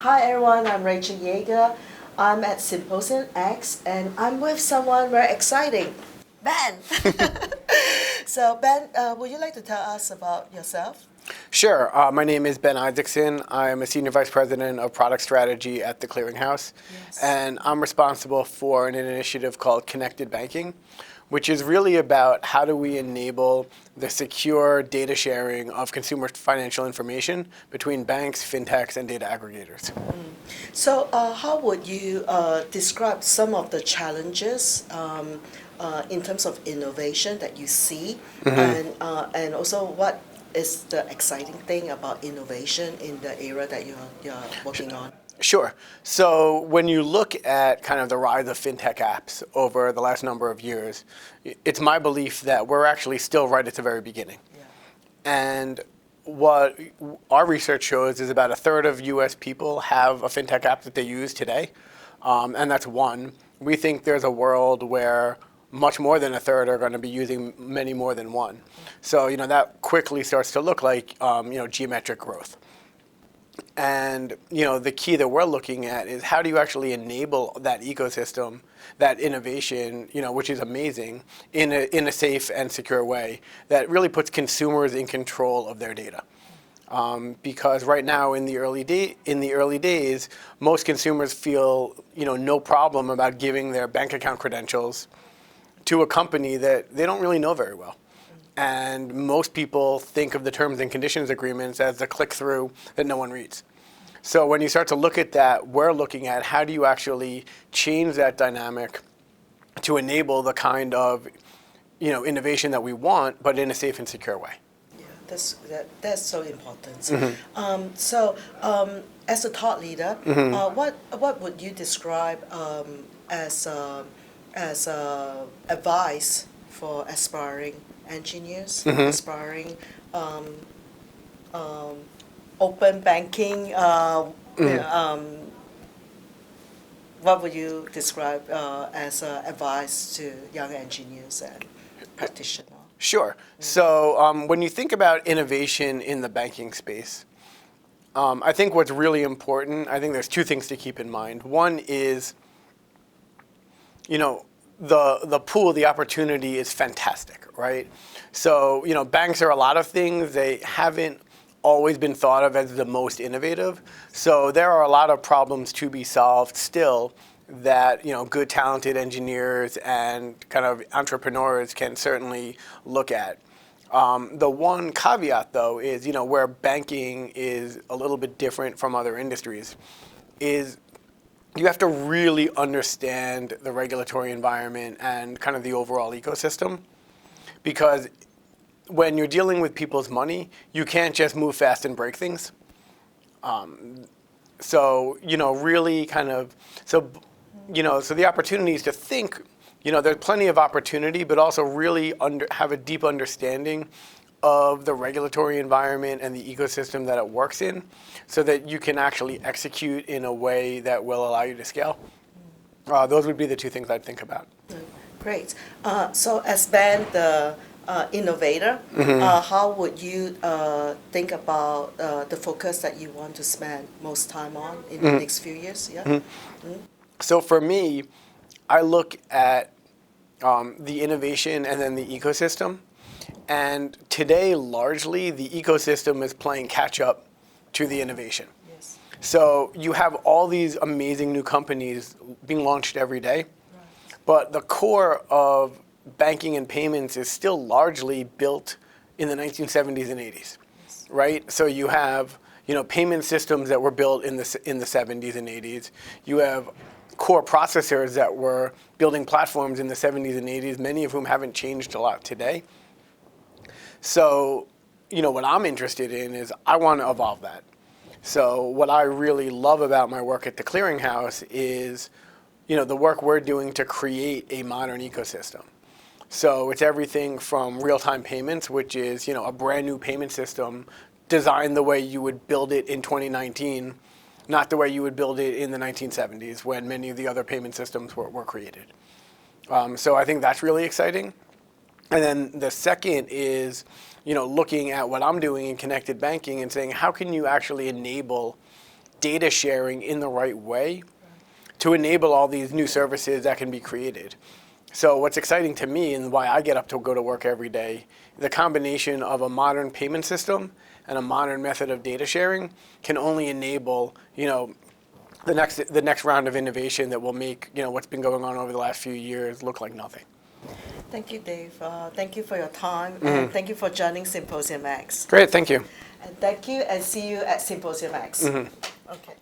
Hi everyone, I'm Rachel Yager. I'm at SymposiumX and I'm with someone very exciting, Ben. So Ben, would you like to tell us about yourself? Sure. My name is Ben Isaacson. I'm a Senior Vice President of Product Strategy at the Clearinghouse. Yes. And I'm responsible for an initiative called Connected Banking, which is really about how do we enable the secure data sharing of consumer financial information between banks, fintechs, and data aggregators. So how would you describe some of the challenges in terms of innovation that you see, and also what is the exciting thing about innovation in the area that you're working on? Sure. So when you look at kind of the rise of fintech apps over the last number of years, it's my belief that we're actually still right at the very beginning. Yeah. And what our research shows is about a third of US people have a fintech app that they use today, and that's one. We think there's a world where much more than a third are going to be using many more than one. So, that quickly starts to look like, geometric growth. And, the key that we're looking at is how do you actually enable that ecosystem, that innovation, which is amazing, in a safe and secure way that really puts consumers in control of their data. Because right now in the early days, most consumers feel, no problem about giving their bank account credentials to a company that they don't really know very well. And most people think of the terms and conditions agreements as a click-through that no one reads. So when you start to look at that, we're looking at how do you actually change that dynamic to enable the kind of innovation that we want, but in a safe and secure way. Yeah, that's so important. So as a thought leader, what would you describe as advice for aspiring engineers, aspiring open banking? What would you describe as advice to young engineers and practitioners? Sure. So when you think about innovation in the banking space, I think what's really important, I think there's two things to keep in mind. One is, the pool, the opportunity is fantastic, right? So, banks are a lot of things. They haven't always been thought of as the most innovative. So there are a lot of problems to be solved still that, good talented engineers and kind of entrepreneurs can certainly look at. The one caveat, though, is, where banking is a little bit different from other industries is you have to really understand the regulatory environment and kind of the overall ecosystem, because when you're dealing with people's money, you can't just move fast and break things. So really kind of, so the opportunity is to think, there's plenty of opportunity, but also really have a deep understanding of the regulatory environment and the ecosystem that it works in, so that you can actually execute in a way that will allow you to scale. Those would be the two things I'd think about. Great. So as Ben, the innovator, how would you think about the focus that you want to spend most time on in the next few years? Yeah. So for me, I look at the innovation and then the ecosystem. And today, largely, the ecosystem is playing catch up to the innovation. Yes. So you have all these amazing new companies being launched every day. Right. But the core of banking and payments is still largely built in the 1970s and 80s, Yes. right? So you have, payment systems that were built in the 70s and 80s. You have core processors that were building platforms in the 70s and 80s, many of whom haven't changed a lot today. So, what I'm interested in is I want to evolve that. So what I really love about my work at the Clearinghouse is, the work we're doing to create a modern ecosystem. So it's everything from real-time payments, which is, a brand new payment system designed the way you would build it in 2019, not the way you would build it in the 1970s when many of the other payment systems were created. So I think that's really exciting. And then the second is, looking at what I'm doing in connected banking and saying, how can you actually enable data sharing in the right way to enable all these new services that can be created. So what's exciting to me and why I get up to go to work every day, the combination of a modern payment system and a modern method of data sharing can only enable, the next round of innovation that will make, what's been going on over the last few years look like nothing. Thank you, Dave. Thank you for your time, and thank you for joining SymposiumX. Great, thank you. And thank you, and see you at SymposiumX. Okay.